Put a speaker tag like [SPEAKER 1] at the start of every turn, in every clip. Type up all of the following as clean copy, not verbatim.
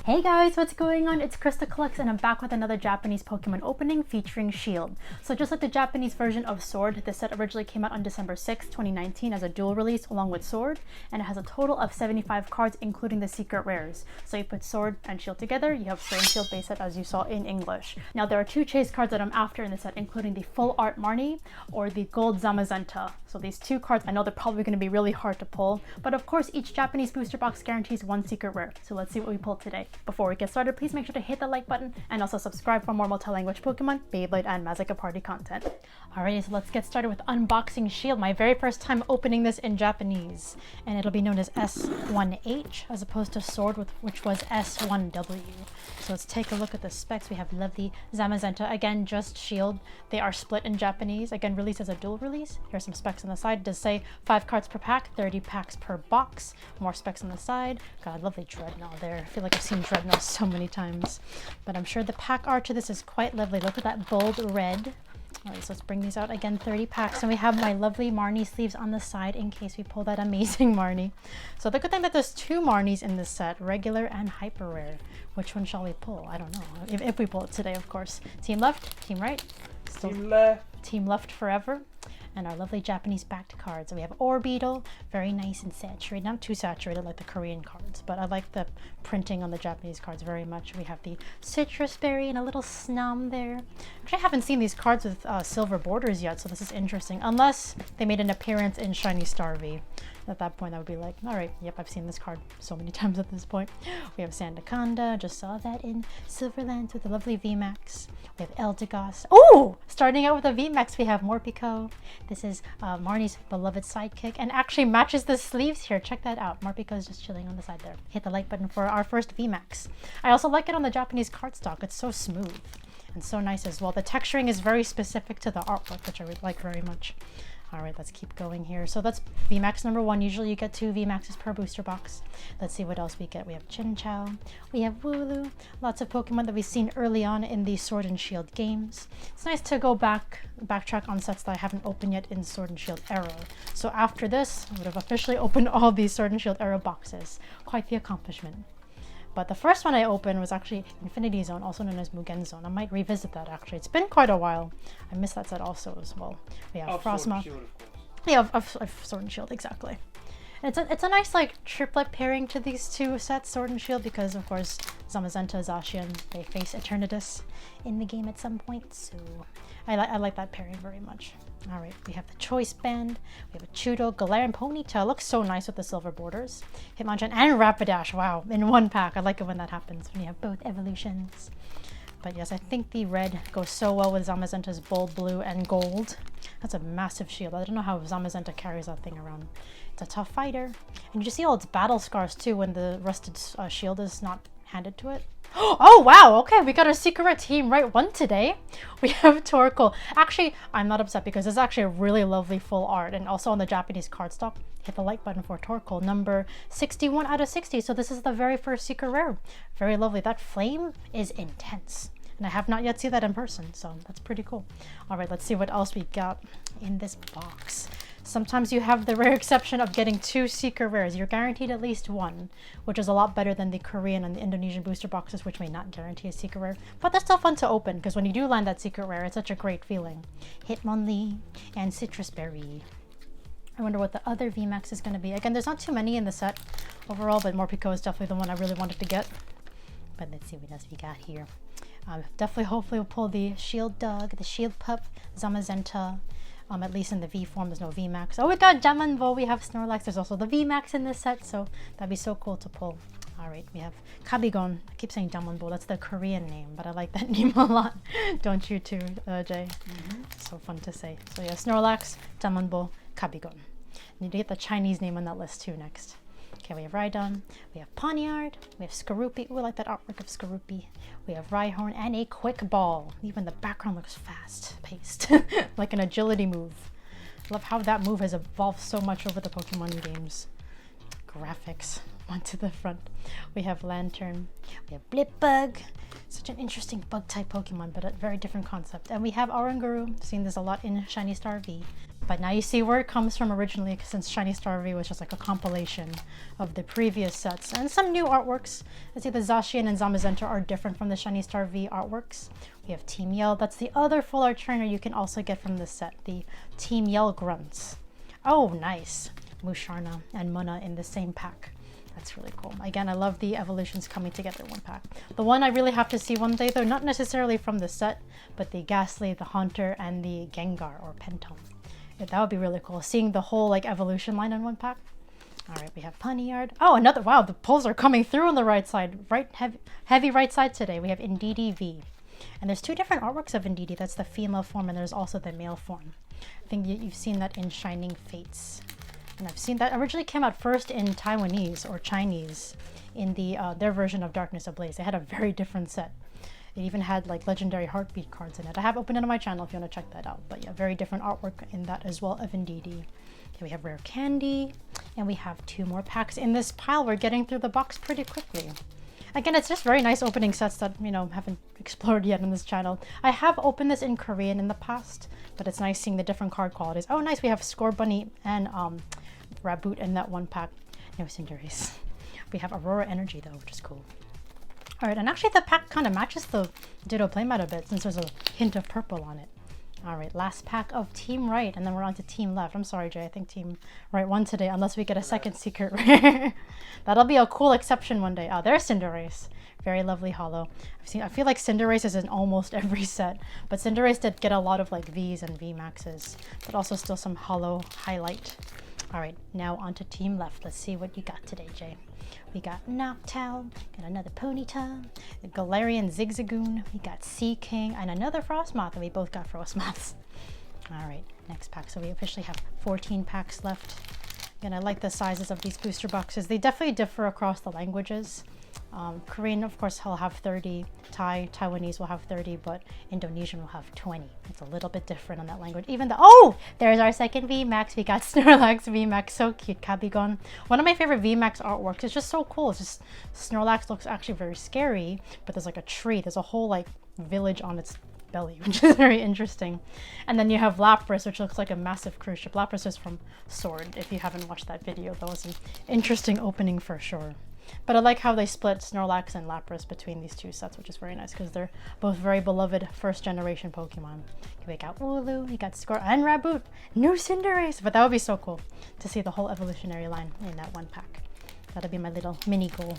[SPEAKER 1] Hey guys, what's going on? It's KrystalKollectz and I'm back with another Japanese Pokemon opening featuring Shield. So just like the Japanese version of Sword, this set originally came out on December 6, 2019 as a dual release along with Sword, and it has a total of 75 cards including the secret rares. So you put Sword and Shield together, you have Sword and Shield base set as you saw in English. Now there are two chase cards that I'm after in the set, including the full art Marnie or the gold Zamazenta. So these two cards, I know they're probably going to be really hard to pull, but of course each Japanese booster box guarantees one secret rare. So let's see what we pull today. Before we get started, please make sure to hit the like button and also subscribe for more multi-language Pokemon, Beyblade, and Mazaka Party content. Alrighty, so let's get started with unboxing Shield. My very first time opening this in Japanese, and it'll be known as S1H as opposed to Sword, which was S1W. So let's take a look at the specs. We have lovely Zamazenta, again just Shield. They are split in Japanese, again released as a dual release. Here's some specs on the side. It does say 5 cards per pack, 30 packs per box. More specs on the side. Got a lovely Dreadnought there. I feel like I've seen Dreadnought so many times, but I'm sure the pack art to this is quite lovely. Look at that bold red. Alright, so let's bring these out. Again, 30 packs, and we have my lovely Marnie sleeves on the side in case we pull that amazing Marnie. So the good thing that there's two Marnies in this set, regular and hyper rare. Which one shall we pull? I don't know. If we pull it today, of course. Team left, team right. Still
[SPEAKER 2] Team left.
[SPEAKER 1] Team left forever. And our lovely Japanese backed cards. So we have Orbeetle, very nice and saturated. Not too saturated like the Korean cards, but I like the printing on the Japanese cards very much. We have the Citrus Berry and a little Snum there. Actually, I haven't seen these cards with silver borders yet, so this is interesting. Unless they made an appearance in Shiny Star V. At that point, I would be like, all right, yep, I've seen this card so many times at this point. We have Sandaconda, just saw that in Silverlands with a lovely VMAX. We have Eldegoss. Oh, starting out with a VMAX, we have Morpeko. This is Marnie's beloved sidekick, and actually matches the sleeves here. Check that out. Morpeko is just chilling on the side there. Hit the like button for our first VMAX. I also like it on the Japanese cardstock. It's so smooth and so nice as well. The texturing is very specific to the artwork, which I would like very much. All right, let's keep going here. So that's VMAX number 1. Usually you get 2 VMAXs per booster box. Let's see what else we get. We have Chinchou, we have Wooloo, lots of Pokemon that we've seen early on in the Sword and Shield games. It's nice to go backtrack on sets that I haven't opened yet in Sword and Shield era. So after this, I would have officially opened all these Sword and Shield era boxes. Quite the accomplishment. But the first one I opened was actually Infinity Zone, also known as Mugen Zone. I might revisit that actually. It's been quite a while. I missed that set also as well. We have Frostmoth. Yeah, of Sword and Shield, exactly. And it's a nice like triplet pairing to these two sets, Sword and Shield, because of course Zamazenta, Zacian, they face Eternatus in the game at some point. So I like that pairing very much. All right, we have the Choice Band, we have a Chudo, Galarian Ponytail, looks so nice with the silver borders. Hitmonchan and Rapidash, wow, in one pack. I like it when that happens, when you have both evolutions. But yes, I think the red goes so well with Zamazenta's bold blue and gold. That's a massive shield. I don't know how Zamazenta carries that thing around. It's a tough fighter. And you see all its battle scars too when the rusted shield is not handed to it. Oh wow, okay, we got our secret team right one today. We have Torkoal. Actually, I'm not upset because it's actually a really lovely full art, and also on the Japanese cardstock. Hit the like button for Torkoal, number 61 out of 60. So this is the very first secret rare. Very lovely. That flame is intense. And I have not yet seen that in person, so that's pretty cool. All right, let's see what else we got in this box. Sometimes you have the rare exception of getting 2 secret rares. You're guaranteed at least 1, which is a lot better than the Korean and the Indonesian booster boxes, which may not guarantee a secret rare. But that's still fun to open, because when you do land that secret rare, it's such a great feeling. Hitmonlee and Citrus Berry. I wonder what the other VMAX is going to be. Again, there's not too many in the set overall, but Morpeko is definitely the one I really wanted to get. But let's see what else we got here. Definitely, hopefully we'll pull the Shield Dog, the Shield Pup, Zamazenta. At least in the V form, there's no VMAX. Oh, we got Jamanbo, we have Snorlax. There's also the VMAX in this set, so that'd be so cool to pull. All right, we have Kabigon. I keep saying Jamanbo, that's the Korean name, but I like that name a lot. Don't you too, Jay? So fun to say. So yeah, Snorlax, Jamanbo, Kabigon. Need to get the Chinese name on that list too next. Okay, we have Rhydon, we have Pawniard, we have Skorupi. Ooh, I like that artwork of Skorupi. We have Rhyhorn and a Quick Ball. Even the background looks fast-paced, like an agility move. Love how that move has evolved so much over the Pokemon games. Graphics, one to the front. We have Lantern, we have Blipbug. Such an interesting bug-type Pokemon, but a very different concept. And we have Oranguru, seen this a lot in Shiny Star V. But now you see where it comes from originally, since Shiny Star V was just like a compilation of the previous sets. And some new artworks. Let's see, the Zacian and Zamazenta are different from the Shiny Star V artworks. We have Team Yell. That's the other full art trainer you can also get from this set, the Team Yell Grunts. Oh, nice. Musharna and Munna in the same pack. That's really cool. Again, I love the evolutions coming together in one pack. The one I really have to see one day, though, not necessarily from the set, but the Ghastly, the Haunter, and the Gengar or Pentom. Yeah, that would be really cool. Seeing the whole like evolution line in one pack. All right, we have Poniard. Oh, another, wow, the pulls are coming through on the right side. Right, heavy right side today. We have Indeedee V. And there's two different artworks of Indeedee. That's the female form, and there's also the male form. I think you've seen that in Shining Fates. And I've seen that originally came out first in Taiwanese or Chinese in the their version of Darkness Ablaze. They had a very different set. It even had like legendary heartbeat cards in it. I have opened it on my channel if you want to check that out. But yeah, very different artwork in that as well of Indeedee. Okay, we have Rare Candy, and we have two more packs in this pile. We're getting through the box pretty quickly. Again, it's just very nice opening sets that, you know, haven't explored yet on this channel. I have opened this in Korean in the past, but it's nice seeing the different card qualities. Oh, nice, we have Scorbunny and Raboot in that one pack. No Cinderace. We have Aurora Energy though, which is cool. Alright, and actually the pack kind of matches the Ditto playmat a bit since there's a hint of purple on it. Alright, last pack of Team Right, and then we're on to Team Left. I'm sorry, Jay, I think Team Right won today, unless we get a second secret rare. That'll be a cool exception one day. Oh, there's Cinderace. Very lovely holo. I feel like Cinderace is in almost every set, but Cinderace did get a lot of like V's and V Maxes, but also still some holo highlight. Alright, now on to Team Left. Let's see what you got today, Jay. We got Noctowl, got another Ponyta, a Galarian Zigzagoon, we got Sea King, and another Frostmoth, and we both got Frostmoths. Alright, next pack. So we officially have 14 packs left. Again, I like the sizes of these booster boxes. They definitely differ across the languages. Korean, of course, will have 30. Taiwanese will have 30, but Indonesian will have 20. It's a little bit different on that language. Even though, oh, there's our second VMAX. We got Snorlax VMAX. So cute, Cabigon. One of my favorite VMAX artworks. It's just so cool. It's just Snorlax looks actually very scary, but there's like a tree. There's a whole like village on its belly, which is very interesting. And then you have Lapras, which looks like a massive cruise ship. Lapras is from Sword. If you haven't watched that video, that was an interesting opening for sure. But I like how they split Snorlax and Lapras between these two sets, which is very nice because they're both very beloved first generation Pokemon. We got Wooloo, we got Score and Raboot, no Cinderace, but that would be so cool to see the whole evolutionary line in that one pack. That'll be my little mini goal.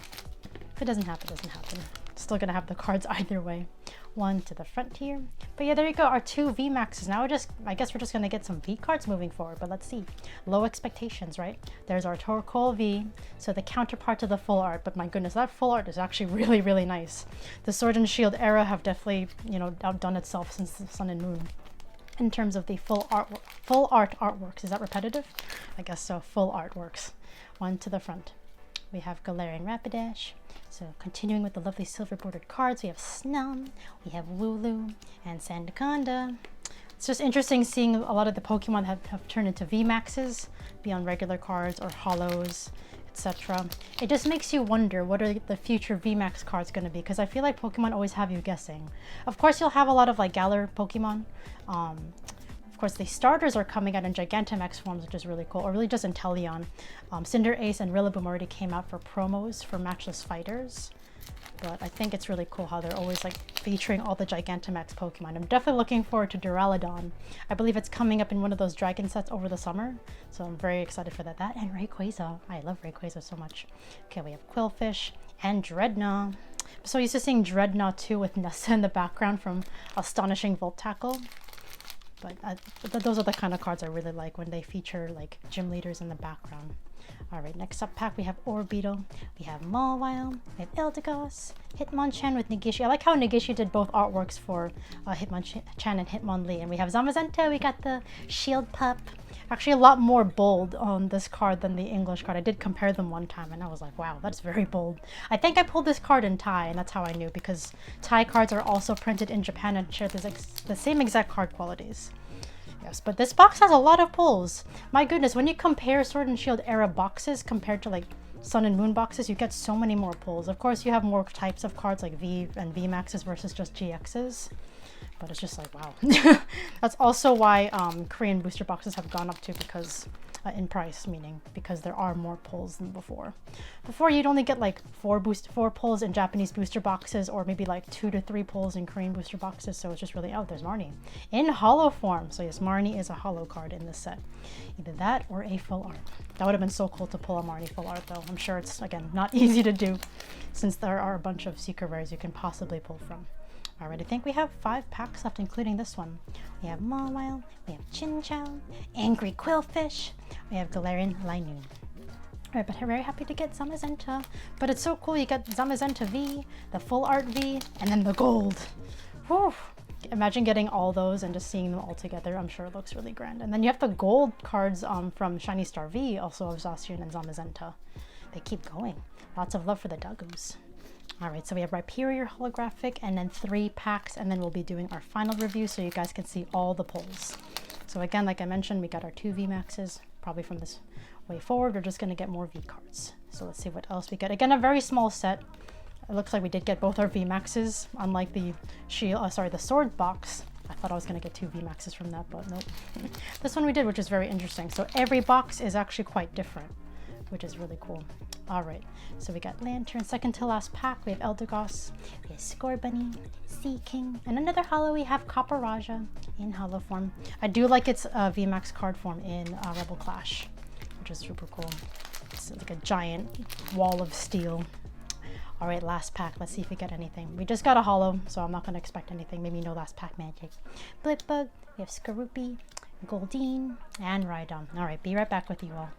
[SPEAKER 1] If it doesn't happen, it doesn't happen. Still gonna have the cards either way. One to the front here. But yeah, there you go, our two VMAXs. Now I guess we're just gonna get some V cards moving forward, but let's see. Low expectations, right? There's our Torkoal V, so the counterpart to the full art, but my goodness, that full art is actually really, really nice. The Sword and Shield era have definitely, you know, outdone itself since the Sun and Moon. In terms of the full art artworks. Is that repetitive? I guess so, full artworks. One to the front. We have Galarian Rapidash. So continuing with the lovely silver bordered cards, we have Snum, we have Wooloo, and Sandaconda. It's just interesting seeing a lot of the Pokemon have turned into VMAXs, beyond regular cards or holos, etc. It just makes you wonder what are the future VMAX cards going to be, because I feel like Pokemon always have you guessing. Of course, you'll have a lot of like Galar Pokemon. Of course, the starters are coming out in Gigantamax forms, which is really cool, or really just in Teleon. Cinderace and Rillaboom already came out for promos for Matchless Fighters, but I think it's really cool how they're always like featuring all the Gigantamax Pokemon. I'm definitely looking forward to Duraludon. I believe it's coming up in one of those dragon sets over the summer, so I'm very excited for that. That and Rayquaza. I love Rayquaza so much. Okay, we have Quillfish and Dreadnought. I'm so used to seeing Dreadnought too with Nessa in the background from Astonishing Volt Tackle. But those are the kind of cards I really like when they feature like gym leaders in the background. Alright, next up pack we have Orbeetle, we have Mawile, we have Eldegoss, Hitmonchan with Nagishi. I like how Nagishi did both artworks for Hitmonchan and Hitmonlee. And we have Zamazenta, we got the Shield Pup. Actually a lot more bold on this card than the English card. I did compare them one time and I was like, wow, that's very bold. I think I pulled this card in Thai, and that's how I knew, because Thai cards are also printed in Japan and share the same exact card qualities. Yes, but this box has a lot of pulls. My goodness, when you compare Sword and Shield era boxes compared to like Sun and Moon boxes, you get so many more pulls. Of course, you have more types of cards like V and V Maxes versus just GXs. But it's just like, wow. That's also why Korean booster boxes have gone up too, because in price, meaning because there are more pulls than before. Before you'd only get like 4 pulls in Japanese booster boxes, or maybe like 2 to 3 pulls in Korean booster boxes. So it's just really, oh, there's Marnie in holo form. So yes, Marnie is a holo card in this set. Either that or a full art. That would have been so cool to pull a Marnie full art though. I'm sure it's, again, not easy to do since there are a bunch of secret rares you can possibly pull from. Alright, I think we have 5 packs left, including this one. We have Mawile, we have Chinchou, Angry Quillfish, we have Galarian Linoone. Alright, but I'm very happy to get Zamazenta. But it's so cool, you get Zamazenta V, the full art V, and then the gold. Whew. Imagine getting all those and just seeing them all together. I'm sure it looks really grand. And then you have the gold cards from Shiny Star V, also of Zacian and Zamazenta. They keep going. Lots of love for the Doggos. Alright, so we have Rhyperior holographic and then 3 packs, and then we'll be doing our final review so you guys can see all the pulls. So again, like I mentioned, we got our 2 VMAXs. Probably from this way forward, we're just going to get more V cards. So let's see what else we get. Again, a very small set. It looks like we did get both our VMAXs, unlike the the sword box. I thought I was going to get 2 VMAXs from that, but nope. This one we did, which is very interesting. So every box is actually quite different, which is really cool. All right, so we got Lantern, second to last pack. We have Eldegoss, we have Scorbunny, Sea King, and another holo. We have Copperajah in holo form. I do like its VMAX card form in Rebel Clash, which is super cool. It's like a giant wall of steel. All right, last pack. Let's see if we get anything. We just got a holo, so I'm not going to expect anything. Maybe no last pack magic. Blipbug, we have Skorupi, Goldeen, and Rhydon. All right, be right back with you all.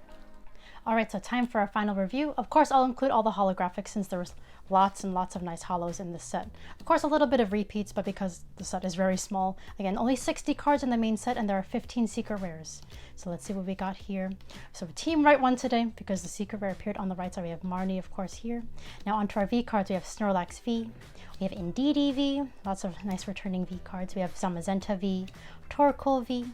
[SPEAKER 1] Alright, so time for our final review. Of course, I'll include all the holographics since there was lots and lots of nice holos in this set. Of course, a little bit of repeats, but because the set is very small. Again, only 60 cards in the main set, and there are 15 secret rares. So let's see what we got here. So Team Right won today because the secret rare appeared on the right side. We have Marnie, of course, here. Now onto our V cards, we have Snorlax V. We have Indeed Eevee, lots of nice returning V cards. We have Zamazenta V, Torkoal V,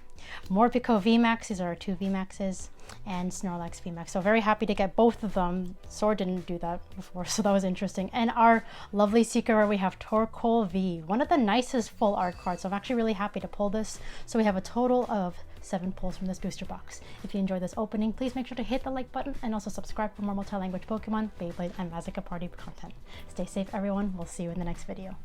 [SPEAKER 1] Morpeko VMAX, these are our 2 VMAXs, and Snorlax VMAX. So very happy to get both of them. Sword didn't do that before, so that was interesting. And our lovely secret rare, we have Torkoal V, one of the nicest full art cards. So I'm actually really happy to pull this. So we have a total of 7 pulls from this booster box. If you enjoyed this opening, please make sure to hit the like button and also subscribe for more multi-language Pokemon, Beyblade, and Magic Party content. Stay safe, everyone. We'll see you in the next video.